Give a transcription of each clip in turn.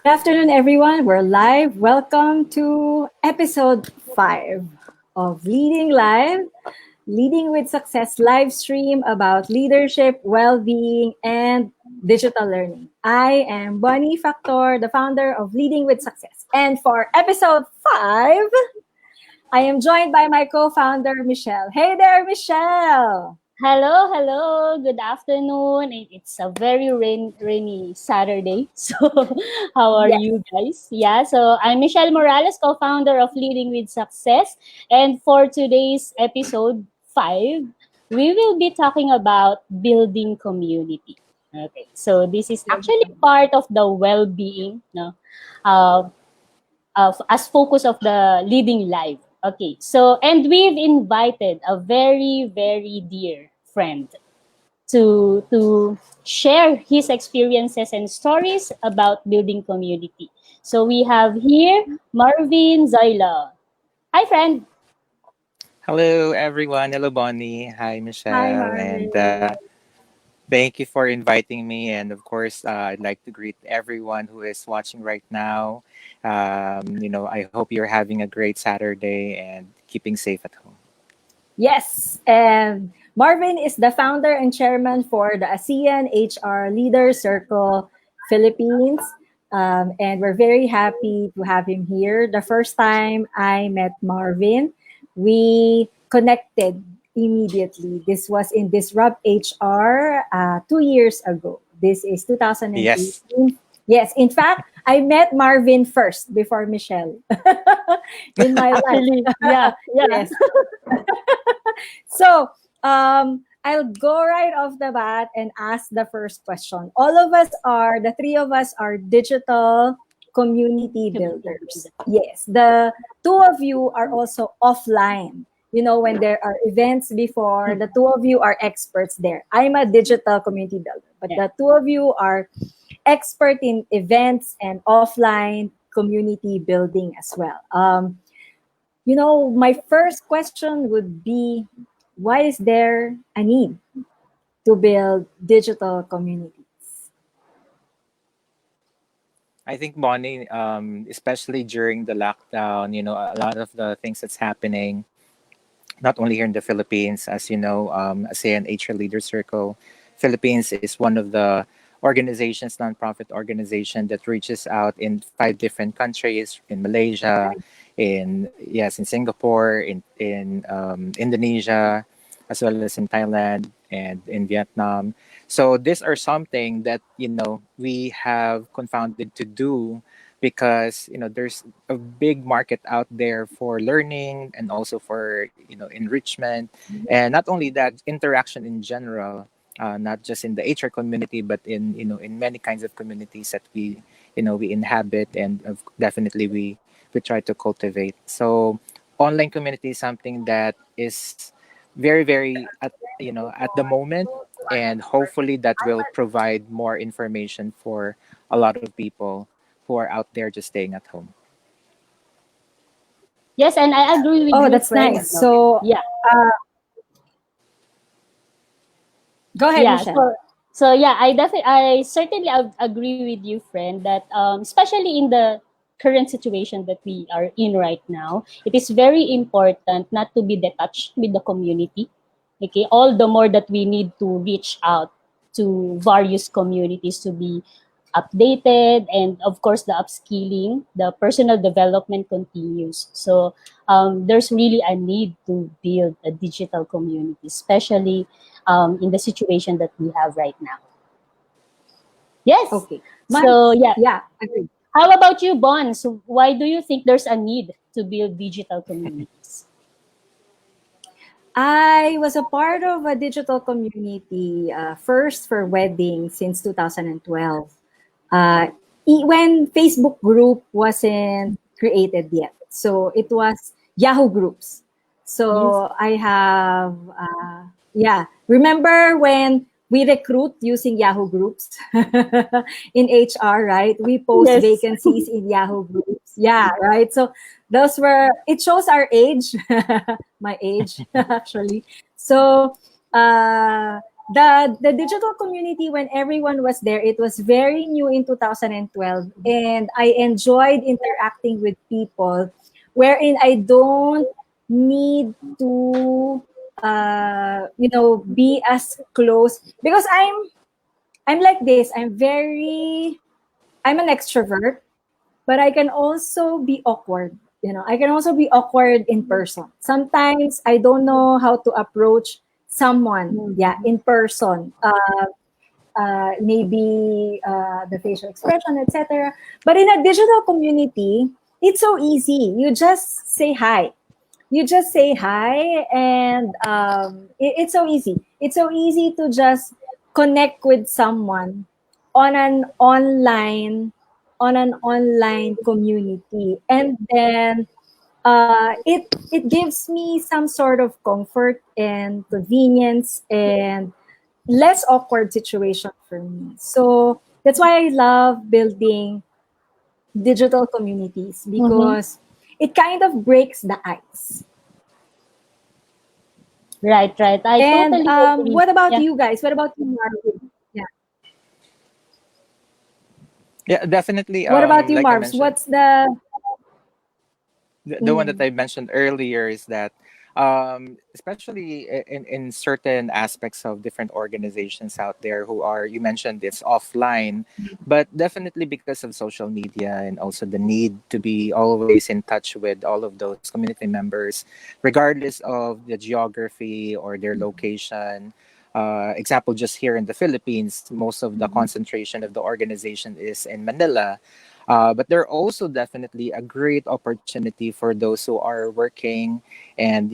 Good afternoon, everyone. We're live. Welcome to episode 5 of Leading Live, Leading with Success live stream about leadership, well being, and digital learning. I am Bonnie Factor, the founder of Leading with Success. And for episode 5, I am joined by my co founder, Michelle. Hey there, Michelle. Hello. Good afternoon. It's a very rainy Saturday. So, how are Yes. you guys? Yeah, so I'm Michelle Morales, co-founder of Leading with Success. And for today's episode 5, we will be talking about building community. Okay, so this is actually part of the well-being, no? Uh, as focus of the leading life. Okay, so and we've invited a very dear friend to share his experiences and stories about building community. So we have here Marvin Zoila. Hi, friend. Hello, everyone. Hello, Bonnie. Hi, Hi, Michelle. And Marvin. thank you for inviting me. And of course, I'd like to greet everyone who is watching right now. I hope you're having a great Saturday and keeping safe at home. Yes, and Marvin is the founder and chairman for the ASEAN HR Leader Circle Philippines. And we're very happy to have him here. The first time I met Marvin, we connected immediately. This was in Disrupt HR 2 years ago. This is Yes. 2018. Yes, in fact, I met Marvin first before Michelle in my life. Actually, yeah. Yes. So, I'll go right off the bat and ask the first question. The three of us are digital community builders. Yes, the two of you are also offline. You know, when there are events before, the two of you are experts there. I'm a digital community builder, but Yeah. the two of you are expert in events and offline community building as well. My first question would be, why is there a need to build digital communities? I think, Bonnie, especially during the lockdown, a lot of the things that's happening, not only here in the Philippines, as you know, ASEAN HR Leader Circle Philippines is one of the organizations, nonprofit organization that reaches out in 5 different countries, in Malaysia, in Singapore, in Indonesia, as well as in Thailand and in Vietnam. So these are something that we have confounded to do because there's a big market out there for learning and also for enrichment, and not only that, interaction in general, not just in the HR community but in many kinds of communities that we inhabit, and definitely we try to cultivate. So online community is something that is very at the moment, and hopefully that will provide more information for a lot of people who are out there just staying at home. Yes, and I agree with Oh, you, that's friend. nice. No? So, Yeah. go ahead, Yeah, Michelle. I certainly agree with you, friend, that especially in the current situation that we are in right now, it is very important not to be detached with the community. Okay, all the more that we need to reach out to various communities to be updated, and of course the upskilling, the personal development continues. So there's really a need to build a digital community, especially in the situation that we have right now. Yes. Okay. So yeah, Yeah, agree. how about you, Bon? So why do you think there's a need to build digital communities? I was a part of a digital community first for weddings since 2012. Uh, when Facebook group wasn't created yet. So it was Yahoo groups. Yes. So I have, remember when we recruit using Yahoo groups in HR, right? We post Yes. vacancies in Yahoo groups. Yeah, right. So it shows our age, my age, actually. So, uh, the digital community, when everyone was there, it was very new in 2012, and I enjoyed interacting with people wherein I don't need to be as close, because I'm like this. I'm an extrovert, but I can also be awkward. I can also be awkward in person. Sometimes I don't know how to approach someone, yeah, Mhm. in person. Maybe the facial expression, etc. But in a digital community, it's so easy. You just say hi. You just say hi, and it's so easy. It's so easy to just connect with someone on an online community, and then it gives me some sort of comfort and convenience and less awkward situation for me. So that's why I love building digital communities, Mhm. because it kind of breaks the ice. Right, right. I And totally agree. what about Yeah. you guys? What about you, Marvin? Yeah. Yeah, definitely. What about you, Like I Marvs? mentioned, What's the the one that mm, I mentioned earlier is that, especially in certain aspects of different organizations out there who are, you mentioned it's offline, but definitely because of social media and also the need to be always in touch with all of those community members, regardless of the geography or their location. Example, just here in the Philippines, most of the concentration of the organization is in Manila. But they're also definitely a great opportunity for those who are working, and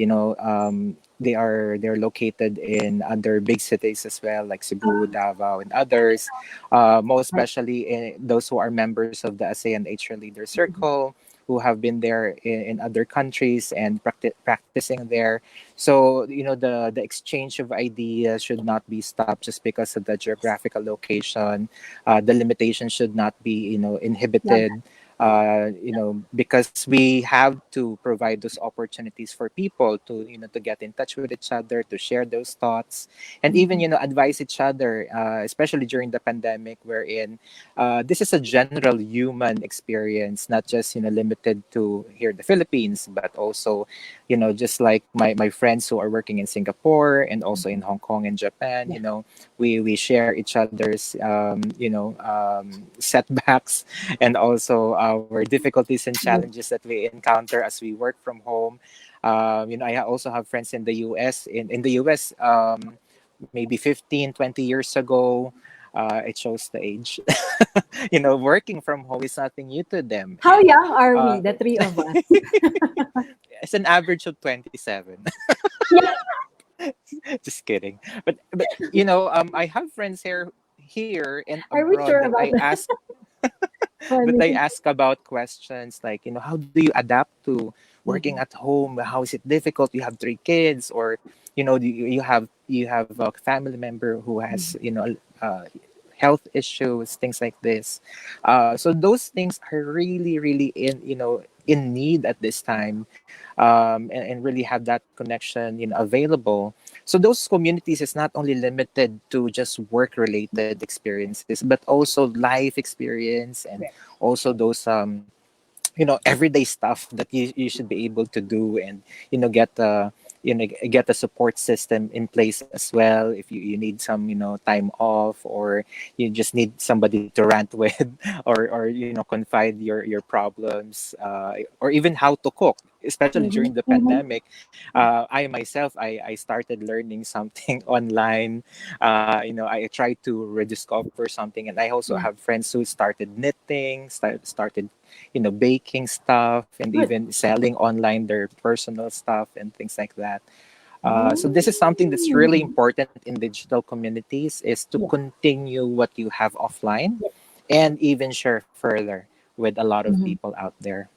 they're located in other big cities as well, like Cebu, Davao, and others. Most especially those who are members of the ASEAN Asia Leader Circle, who have been there in other countries and practicing there. So the exchange of ideas should not be stopped just because of the geographical location. The limitation should not be love inhibited, because we have to provide those opportunities for people to to get in touch with each other, to share those thoughts, and even that. advise each other, especially during the pandemic, wherein this is a general human experience, not just limited to here in the Philippines, but also just like my friends who are working in Singapore and also in Hong Kong and Japan. Yeah. We share each other's setbacks and also our difficulties and challenges that we encounter as we work from home. I also have friends in the US. In the US, maybe 15, 20 years ago, it shows the age. Working from home is nothing new to them. How And young are we, uh, the three of us? it's an average of 27. Yeah. Just kidding. But I have friends here and Are we abroad sure that about I that? ask that I Funny. ask about questions like, how do you adapt to working Mhm. at home? How is it difficult? You have three kids, or you have a family member who has health issues, things like this. So those things are really, really in need at this time, and really have that connection available. So those communities is not only limited to just work related experiences, but also life experience, and also those everyday stuff that you should be able to do, and get a support system in place as well if you need some time off, or you just need somebody to rant with, or confide your problems, or even how to cook, especially during Mhm. the Mhm. pandemic. I myself, I started learning something online. I tried to rediscover something, and I also Yeah. have friends who started knitting, started baking stuff, and Good. even selling online their personal stuff and things like that. So this is something that's really Mm. important in digital communities, is to Yeah. continue what you have offline, Yeah. and even share further with a lot of Mhm. people out there.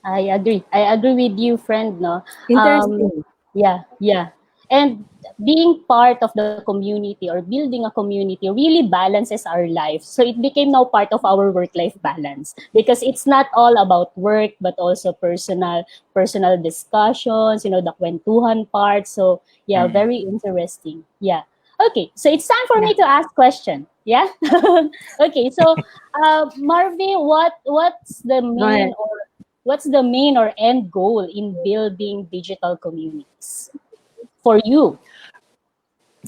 I agree. I agree with you, friend. No. Um, Interesting. yeah, yeah. And being part of the community or building a community really balances our life. So it became now part of our work-life balance because it's not all about work, but also personal discussions. The kwentuhan part. So yeah, Mm. very interesting. Yeah. Okay, so it's time for Yeah. me to ask question. Yeah. Okay, so Marvin, Go ahead. what's the main or end goal in building digital communities for you?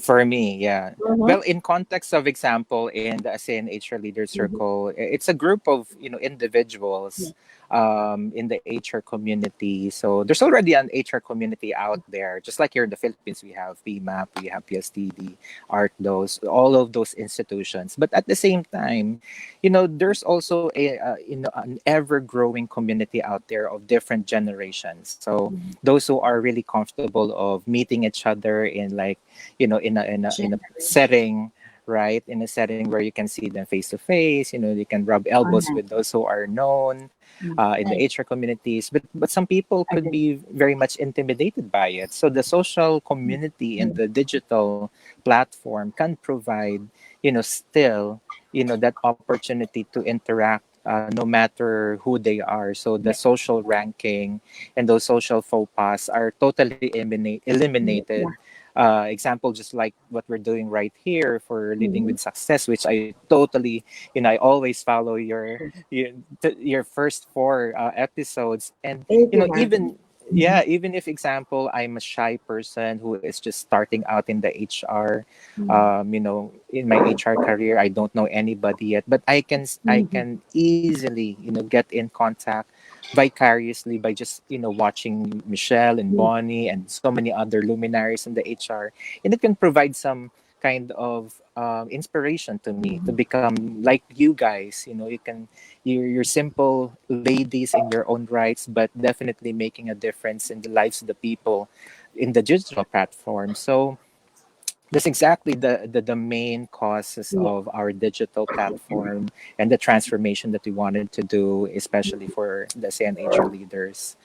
For me, yeah. Mm-hmm. Well, in context of example, in the ASEAN HR Leader Circle, it's a group of Yeah. individuals in the HR community. So there's already an HR community out there. Just like here in the Philippines, we have PMAP, we have PSTD, ART, those all of those institutions. But at the same time, there's also an ever growing community out there of different generations. So those who are really comfortable of meeting each other in like in a setting, right, in a setting where you can see them face to face, you can rub elbows Online. with those who are known in the Right. HR communities, but some people could Agree. be very much intimidated by it. So the social community and the digital platform can provide still that opportunity to interact, no matter who they are. So the Yeah. social ranking and those social faux pas are totally eliminated. Yeah. Example, just like what we're doing right here for Leading Mm-hmm. with Success, which I totally, I always follow your first four episodes. And Thank you, Marvin. even, yeah, even if example I'm a shy person who is just starting out in the HR, in my HR career, I don't know anybody yet, but I Mm-hmm. can easily get in contact vicariously by just watching Michelle and Bonnie and so many other luminaries in the HR, and it can provide some kind of inspiration to me to become like you guys. You're simple ladies in your own rights, but definitely making a difference in the lives of the people in the digital platform. So that's exactly the main causes Yeah. of our digital platform and the transformation that we wanted to do, especially for the CNHR leaders.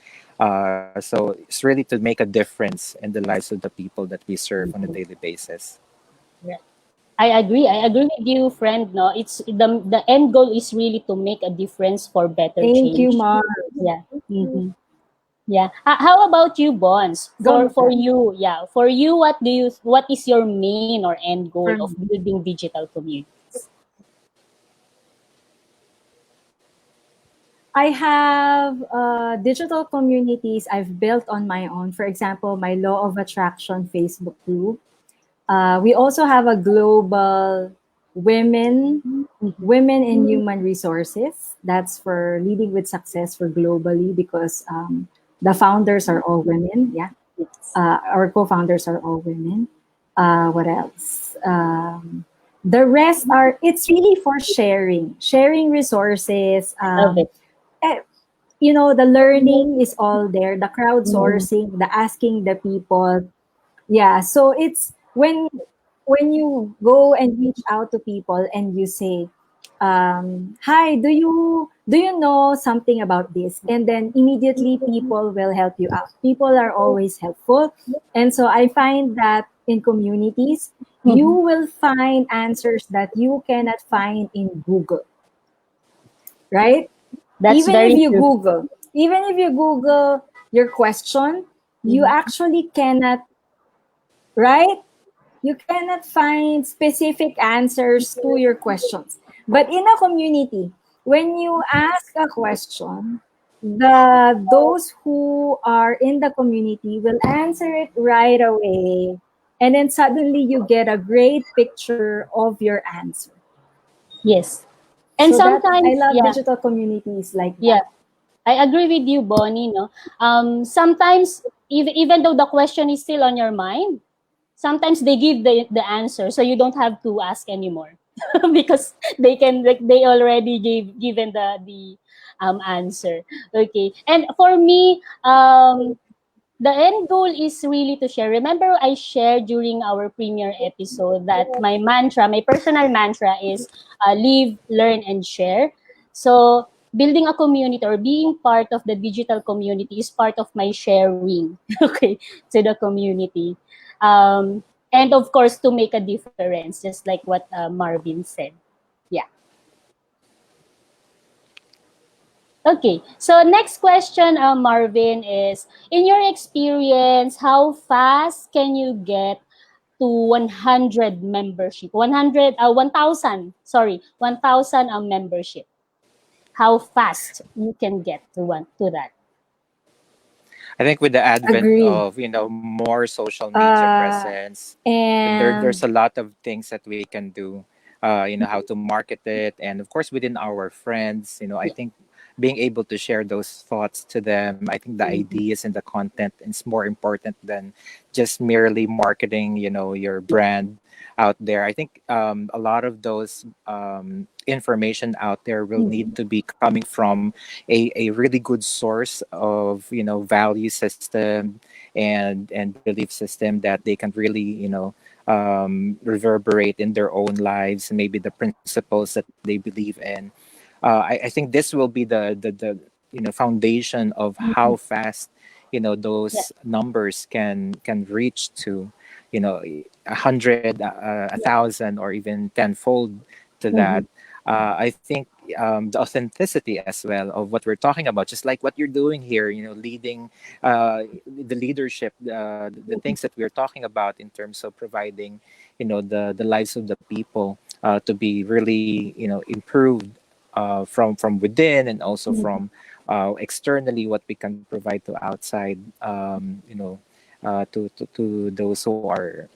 So it's really to make a difference in the lives of the people that we serve on a daily basis. Right. I agree. I agree with you, friend. No, it's the end goal is really to make a difference for better Thank you, change. Mar. Yeah. Mm-hmm. Yeah. How about you, Bonds? Go, For Michelle. you, yeah. For you, what is your main or end goal For of me. building digital communities? I have digital communities I've built on my own. For example, my Law of Attraction Facebook group. We also have a global women Mm-hmm. women in human resources. That's for leading with success for globally because the founders are all women. Yeah, Yes. our co-founders are all women. What else? The rest are. It's really for sharing resources. Love it. Eh, the learning is all there. The Mm-hmm. crowdsourcing, the asking the people. Yeah, so it's when you go and reach out to people and you say, "Hi, do you know something about this?" And then immediately people will help you out. People are always helpful, and so I find that in communities, you Mm-hmm. will find answers that you cannot find in Google, right? That's Even if very you true. Google, even if you Google your question, you Mm-hmm. actually cannot, right? You cannot find specific answers to your questions. But in a community, when you ask a question, those who are in the community will answer it right away. And then suddenly you get a great picture of your answer. Yes. And So that I sometimes, love yeah, digital communities like yeah. that. I agree with you, Bonnie. No, sometimes even though the question is still on your mind, sometimes they give the answer, so you don't have to ask anymore because they already given the answer. Okay, and for me, the end goal is really to share. Remember, I shared during our premiere episode that my personal mantra is live, learn, and share. So, building a community or being part of the digital community is part of my sharing, okay, to the community. And of course, to make a difference, just like what Marvin said. Yeah. Okay, so next question, Marvin, is in your experience, how fast can you get to 100 membership. 1,000, sorry, 1,000 membership. How fast you can get to that? I think with the advent Agree. of more social media Uh, presence, there's and a lot of things that we can do. How to market it, and of course within our friends. I Yeah. think being able to share those thoughts to them. I think the Mhm. ideas and the content is more important than just merely marketing. Your brand out there. I think a lot of those information out there will need Mhm. to be coming from a really good source of value system and belief system that they can really reverberate in their own lives, and maybe the principles that they believe in. I think this will be the foundation of how Mhm. fast Yeah. those numbers can reach to 100, 1,000, or even tenfold to that. Mhm. I think the authenticity as well of what we're talking about, just like what you're doing here, leading the leadership, the Mhm. things that we're talking about in terms of providing, the lives of the people to be really, improved from within, and also Mhm. from externally, what we can provide to outside, to those who are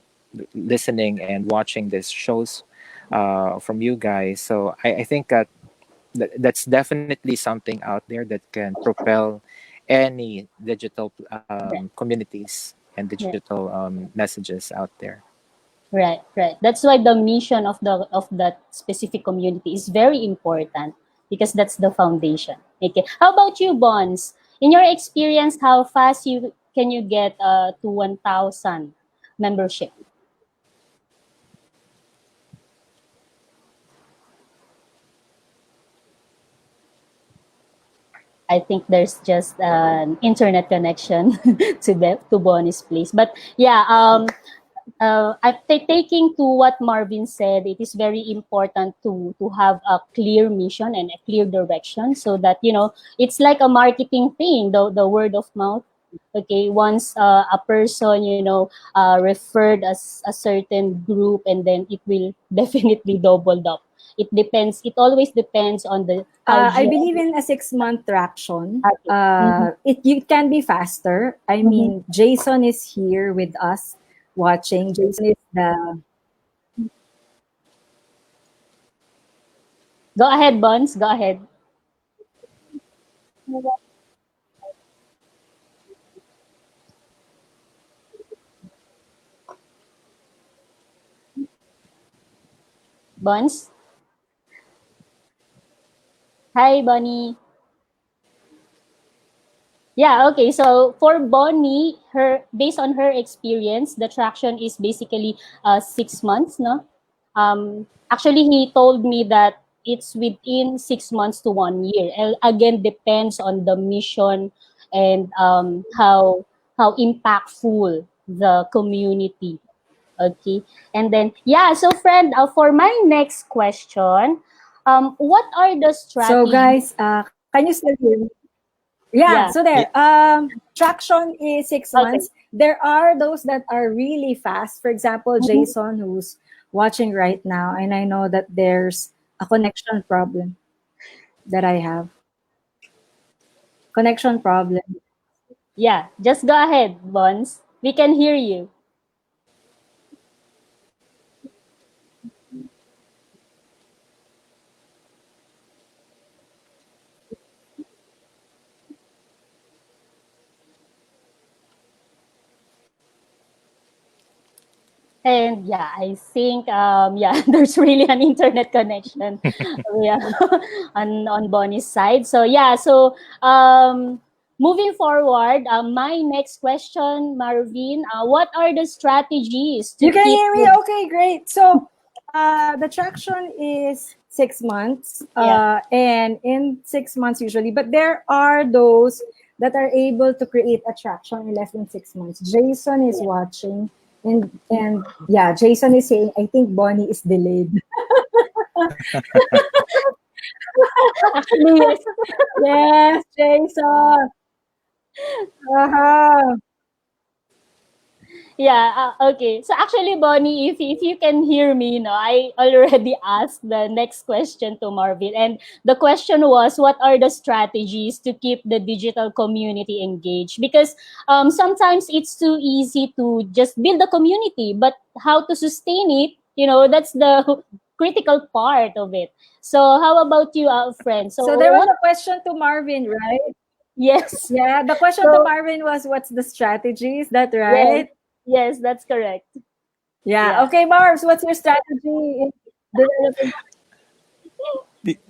listening and watching these shows from you guys. So I think that that's definitely something out there that can propel any digital Right. communities and Right. digital messages out there. Right, right. That's why the mission of that specific community is very important because that's the foundation. Okay. How about you, Bonds? In your experience, how fast you get to 1,000 membership? I think there's just an internet connection to Bonnie's place. But yeah, taking to what Marvin said, it is very important to have a clear mission and a clear direction, so that it's like a marketing thing, the word of mouth. Okay, once a person referred as a certain group, and then it will definitely double up. It depends. It always depends on the how I believe genuine. in a 6-month traction. Mm-hmm. It can be faster. I Mm-hmm. mean, Jason is here with us watching. Jason is the Go ahead, Buns. Go ahead. Buns. Hi, Bunny. Yeah, okay. So for Bonnie, her based on her experience, the traction is basically 6 months, no? Actually, he told me that it's within 6 months to 1 year. Again, depends on the mission and how impactful the community. Okay, and then yeah. So, friend, for my next question, what are the so strategies? guys. Can you still hear me? Yeah. Yeah. So there. Traction is six Okay. months. There are those that are really fast. For example, Mhm. Jason, who's watching right now, and I know that there's a connection problem that I have. Connection problem. Yeah, just go ahead, Bons. We can hear you. And yeah, I think yeah, there's really an internet connection, yeah, on Bonnie's side. So yeah, so moving forward, my next question, Marvin, what are the strategies to You can keep hear me? your Okay, great. So the traction is 6 months, yeah, and in 6 months usually, but there are those that are able to create attraction in less than 6 months. Jason is yeah. watching, and yeah, Jason is saying, I think Bonnie is delayed. Actually, yes. Yes, Jason. Uh-huh. Yeah, okay. So actually, Bonnie, if you can hear me, no, I already asked the next question to Marvin. And the question was, what are the strategies to keep the digital community engaged? Because sometimes it's too easy to just build a community, but how to sustain it, that's the critical part of it. So how about you, friend? So So there was what? a question to Marvin, right? Yes. Yeah, the question to So Marvin was, what's the strategy? Is that yes, right? yes, that's correct. Yeah. Yeah. Okay, Marbs, what's your strategy in developing?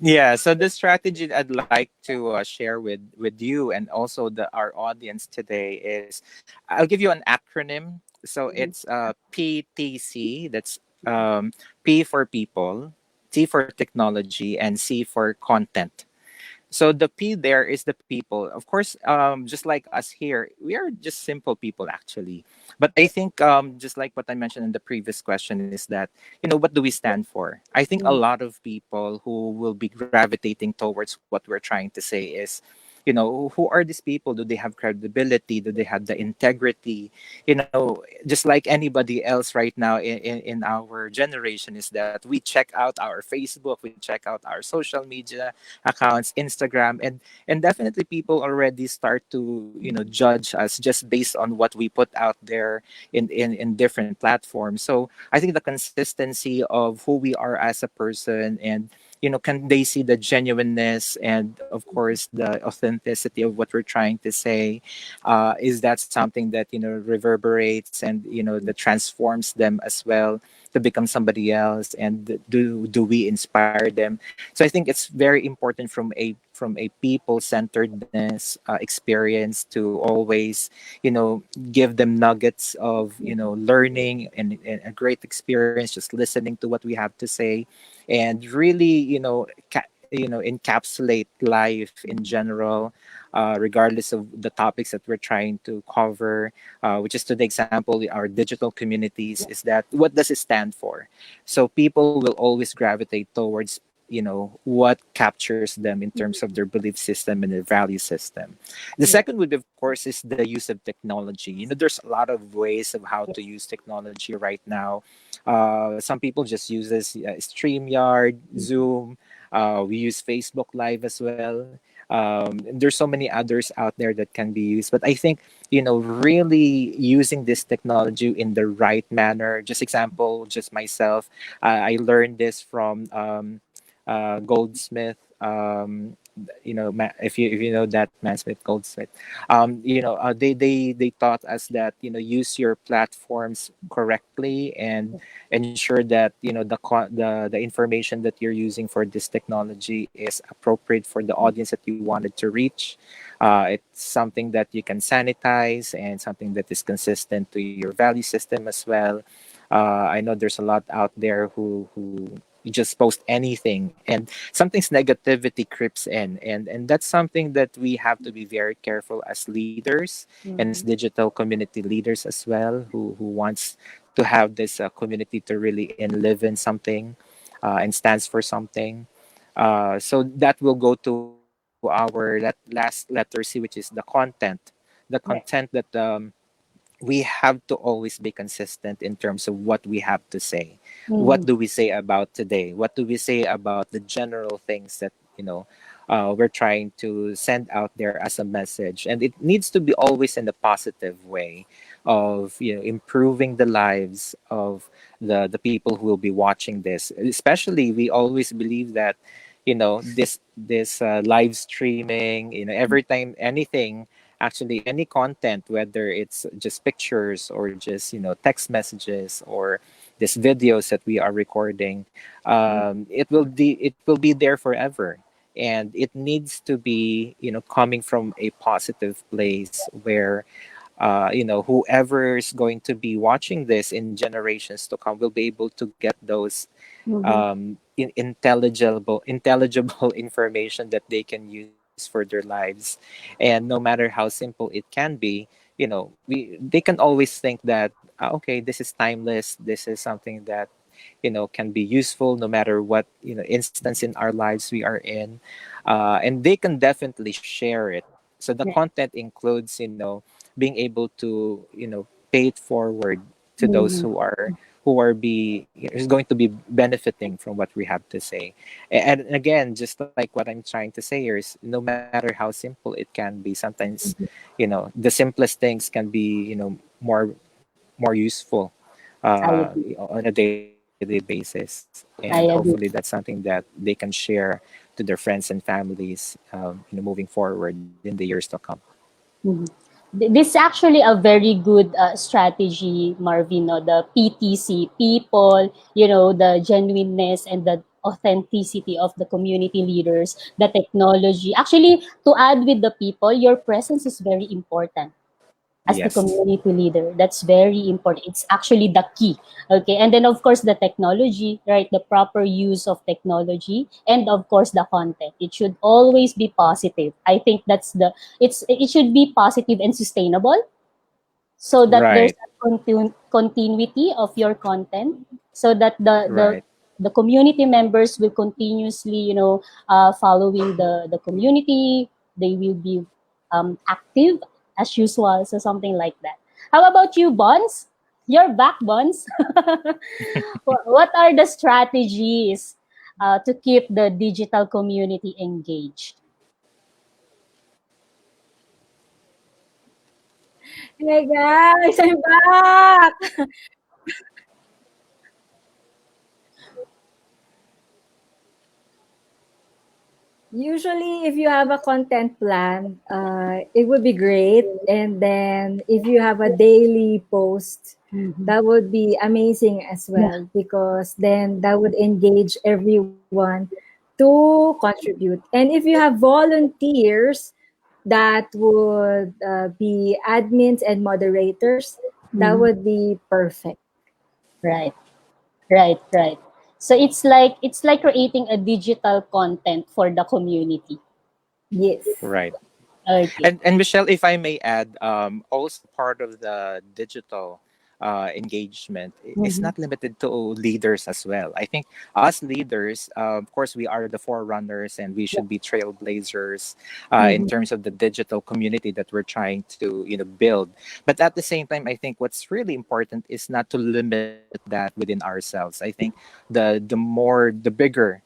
Yeah, so the strategy I'd like to share with you and also our audience today is I'll give you an acronym. So Mhm. it's PTC. That's P for people, T for technology, and C for content. So the P there is the people. Of course, just like us here, we are just simple people actually. But I think, just like what I mentioned in the previous question, is that what do we stand for? I think a Mhm. lot of people who will be gravitating towards what we're trying to say is, who are these people? Do they have credibility? Do they have the integrity? Just like anybody else right now in our generation, is that we check out our Facebook, we check out our social media accounts, Instagram, and definitely people already start to judge us just based on what we put out there in different platforms. So I think the consistency of who we are as a person, and can they see the genuineness and of course the authenticity of what we're trying to say, is that something that reverberates and that transforms them as well to become somebody else, and do we inspire them? So I think it's very important from a people centeredness experience to always give them nuggets of learning and a great experience, just listening to what we have to say, and really encapsulate life in general, regardless of the topics that we're trying to cover, which is, to the example, our digital communities, is that what does it stand for? So people will always gravitate towards what captures them in terms of their belief system and their value system. The Yeah. second would be, of course, is the use of technology. There's a lot of ways of how to use technology right now. Some people just uses StreamYard, Zoom. We use Facebook Live as well. And there's so many others out there that can be used, but I think really using this technology in the right manner. Just example, just myself, I learned this from Goldsmith. If you know that man Smith Goldsmith, they taught us that use your platforms correctly and ensure that the information that you're using for this technology is appropriate for the audience that you wanted to reach. It's something that you can sanitize and something that is consistent to your value system as well. I know there's a lot out there who just post anything, and sometimes negativity creeps in, and that's something that we have to be very careful as leaders and as Mhm. digital community leaders as well, who wants to have this community to really live in something, and stands for something. So that will go to our last letter C, which is the content Yeah. that we have to always be consistent in terms of what we have to say. What Mhm. do we say about today? What do we say about the general things that we're trying to send out there as a message? And it needs to be always in a positive way of improving the lives of the people who will be watching this. Especially, we always believe that this live streaming, every time anything, actually any content, whether it's just pictures or just text messages or these videos that we are recording, it will be there forever, and it needs to be coming from a positive place where whoever is going to be watching this in generations to come will be able to get those Mhm. intelligible information that they can use for their lives. And no matter how simple it can be, they can always think that, okay, this is timeless, this is something that can be useful no matter what instance in our lives we are in, and they can definitely share it. So the Yeah. content includes being able to pay it forward to those Mhm. who's going to be benefiting from what we have to say. And again, just like what I'm trying to say here is, no matter how simple it can be, sometimes, the simplest things can be, more useful I agree. on a daily basis. And hopefully I that's agree. something that they can share to their friends and families, moving forward in the years to come. Mhm. This is actually a very good strategy, Marvin. No? The PTC, people, the genuineness and the authenticity of the community leaders, the technology. Actually, to add with the people, your presence is very important as the Yes. community leader. That's very important. It's actually the key. Okay. And then, of course, the technology, right? The proper use of technology, and of course, the content. It should always be positive. I think it should be positive and sustainable, so that there's Right. a continuity of your content, so that Right. the community members will continuously, following the community. They will be active as usual, so something like that. How about you, Bonds? You're back, Bonds. What are the strategies to keep the digital community engaged? Hey guys, I'm back. Usually, if you have a content plan, it would be great. And then if you have a daily post, Mhm. that would be amazing as Yeah. well, because then that would engage everyone to contribute. And if you have volunteers that would be admins and moderators, that Mhm. would be perfect. Right. Right. So it's like creating a digital content for the community. Yes. Right. Okay. And Michelle, if I may add, also part of the digital engagement is Mm-hmm. not limited to leaders as well. I think us leaders, of course, we are the forerunners and we Yeah. should be trailblazers in Mm-hmm. terms of the digital community that we're trying to build. But at the same time, I think what's really important is not to limit that within ourselves. I think the bigger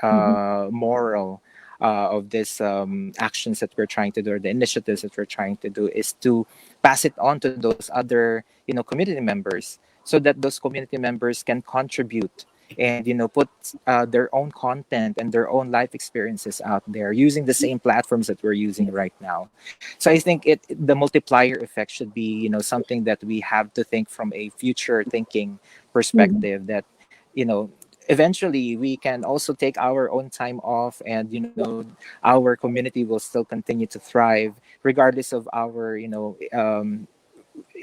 Mm-hmm. moral of these actions that we're trying to do, or the initiatives that we're trying to do, is to pass it on to those other community members, so that those community members can contribute and put their own content and their own life experiences out there using the same platforms that we're using Yes. right now. So I think the multiplier effect should be something that we have to think from a future thinking Mm-hmm. perspective, that eventually we can also take our own time off, and Yeah. our community will still continue to thrive regardless of our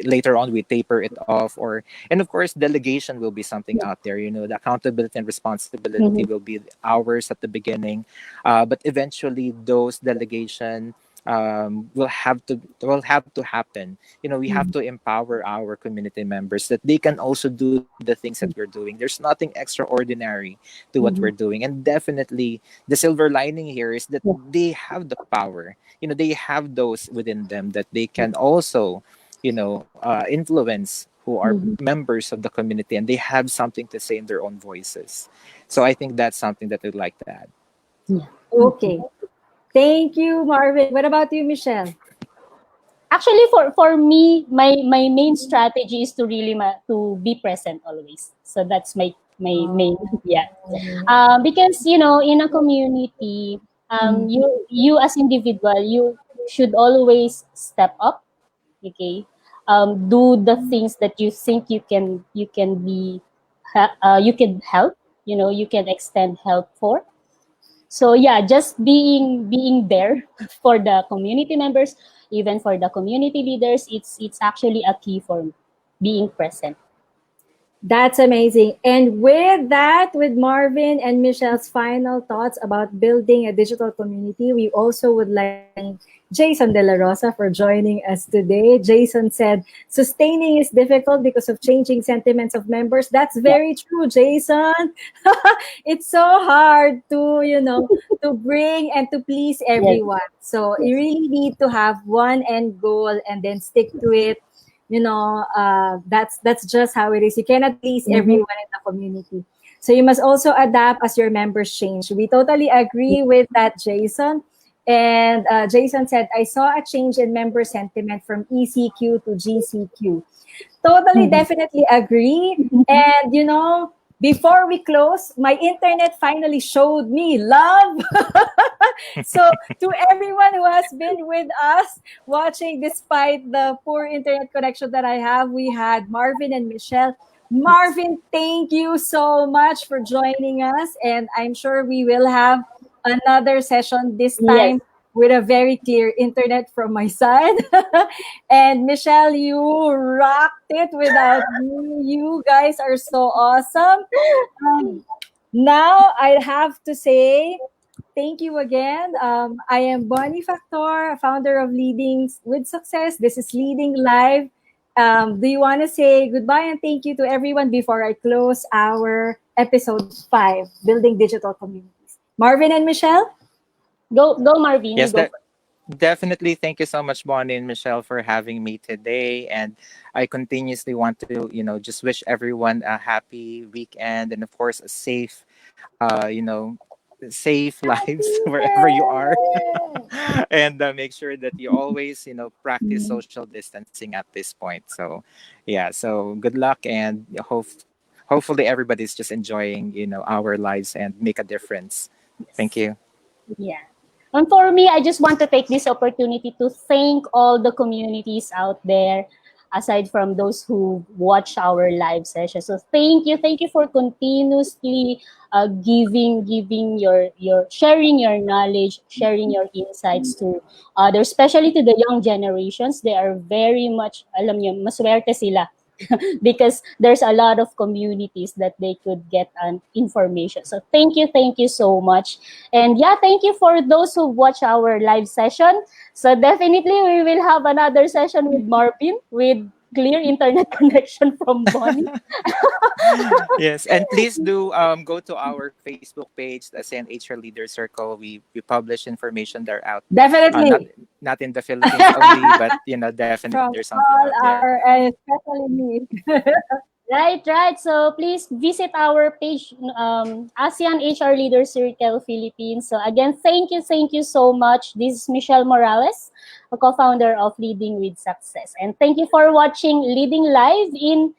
later on we taper it off. Or and of course delegation will be something Yeah. out there. The accountability and responsibility Mm-hmm. will be ours at the beginning, but eventually those delegation will have to happen. We have Mm-hmm. to empower our community members that they can also do the things that we're doing. There's nothing extraordinary to what we're Mm-hmm. doing. And definitely the silver lining here is that Yeah. they have the power. They have those within them that they can also influence, who are Mm-hmm. members of the community, and they have something to say in their own voices. So I think that's something that I'd like to add. Yeah. Okay. Okay. Thank you, Marvin. What about you, Michelle? Actually, for me, my main strategy is to really to be present always. So that's my main, Oh. yeah. Because in a community, Mm. you as individual, you should always step up. Okay. Do the things that you think you can help. You can extend help for. So yeah, just being there for the community members, even for the community leaders, it's actually a key for me, being present. That's amazing. And with that, with Marvin and Michelle's final thoughts about building a digital community, we also would like to thank Jason De La Rosa for joining us today. Jason said, sustaining is difficult because of changing sentiments of members. That's Yeah. very true, Jason. It's so hard to, to bring and to please Yes. everyone. So you Yes. really need to have one end goal and then stick to it. That's just how it is. You cannot please Mhm. everyone in the community. So you must also adapt as your members change. We totally agree with that, Jason. And Jason said, I saw a change in member sentiment from ECQ to GCQ. Totally, Mhm. definitely agree. And before we close, my internet finally showed me love. So to everyone who has been with us watching despite the poor internet connection that I have, we had Marvin and Michelle. Marvin, thank you so much for joining us. And I'm sure we will have another session this Yes. time with a very clear internet from my side. And Michelle, you rocked it without me. You guys are so awesome. Um, Now I have to say thank you again. I am Bonnie Factor, founder of Leading with Success. This is Leading Live. Do you want to say goodbye and thank you to everyone before I close our episode 5, Building Digital Communities? Marvin and Michelle? Go, Marvin. You Yes, go that first. definitely. Thank you so much, Bonnie and Michelle, for having me today. And I continuously want to, just wish everyone a happy weekend and, of course, a safe, safe lives wherever you are. And make sure that you always, practice Mhm. social distancing at this point. So, yeah. So good luck, and hopefully everybody's just enjoying, our lives and make a difference. Thank Yes. you. Yeah. And for me, I just want to take this opportunity to thank all the communities out there, aside from those who watch our live session. So thank you for continuously giving your sharing your knowledge, sharing your insights to others, especially to the young generations. They are very much, alam niyo, maswerte sila because there's a lot of communities that they could get an information. So thank you so much. And yeah, thank you for those who watch our live session. So definitely we will have another session with Marvin with clear internet connection from Bonnie. Yes, and please do go to our Facebook page, the SNHR Leader Circle. We publish information there out, not Definitely. not in the Philippines only, but definitely From there's something all out there. our, especially me. Right, right. So please visit our page, ASEAN HR Leader Circle Philippines. So again, thank you so much. This is Michelle Morales, a co-founder of Leading with Success, and thank you for watching Leading Live in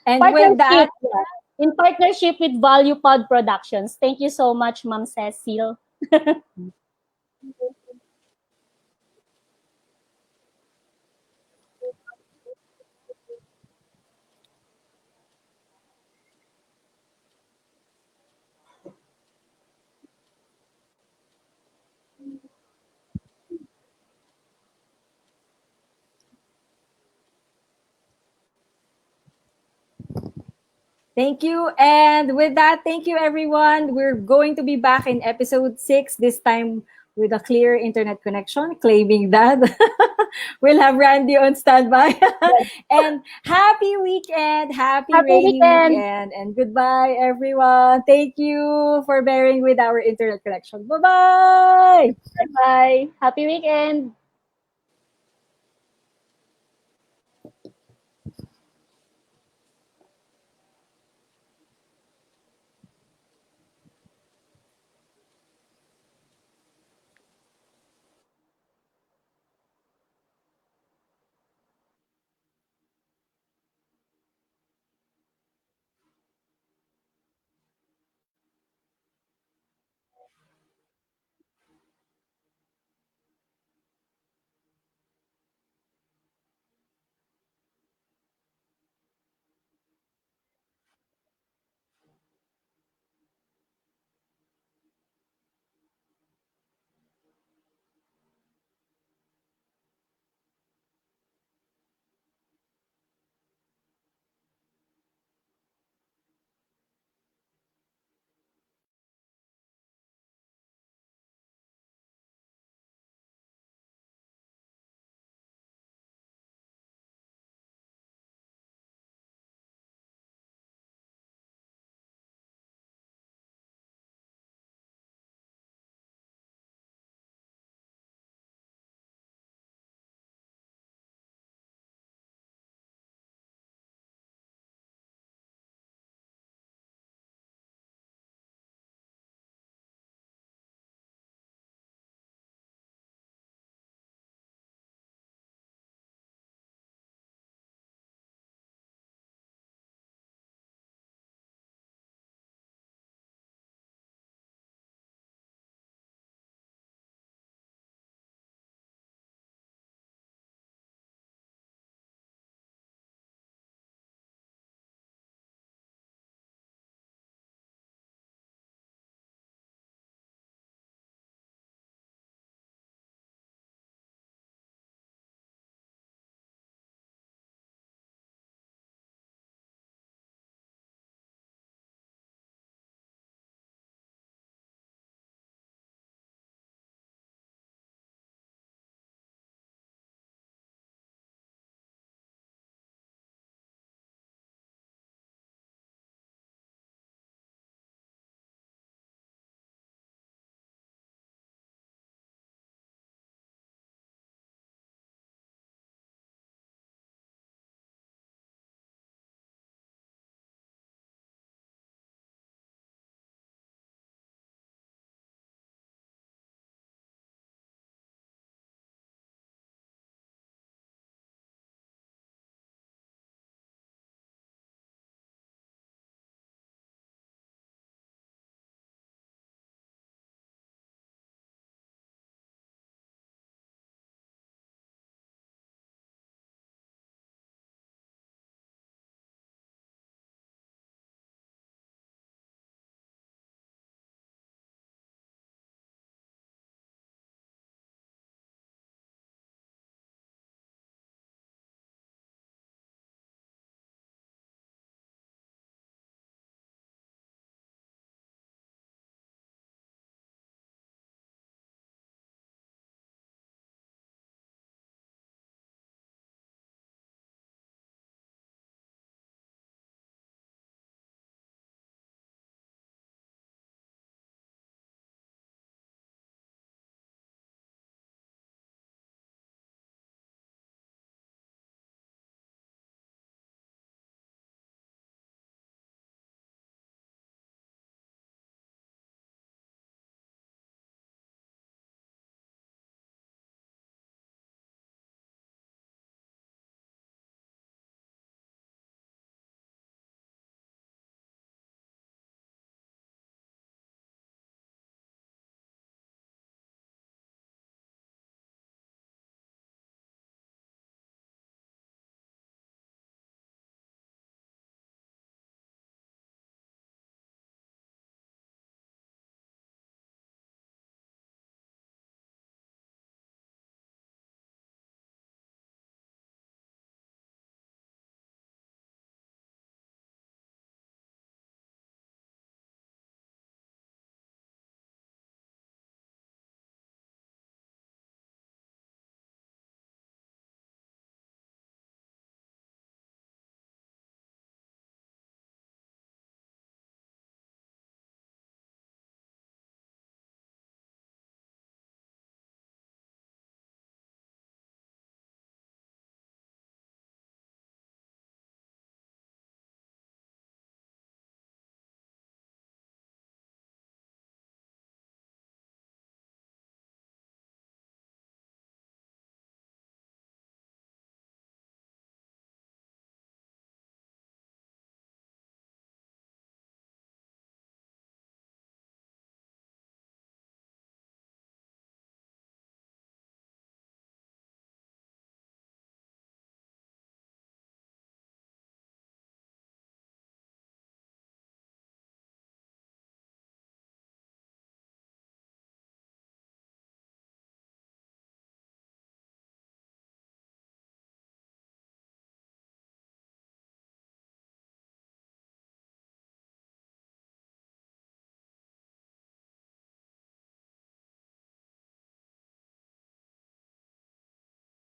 And with partnership, that, yeah, in partnership with Value Pod Productions. Thank you so much, Ma'am Cecil. thank you. And with that, thank you, everyone. We're going to be back in episode 6, this time with a clear internet connection, claiming that we'll have Randy on standby. And happy weekend, happy Happy rainy weekend. weekend, and goodbye, everyone. Thank you for bearing with our internet connection. Bye bye. Bye bye. Happy weekend.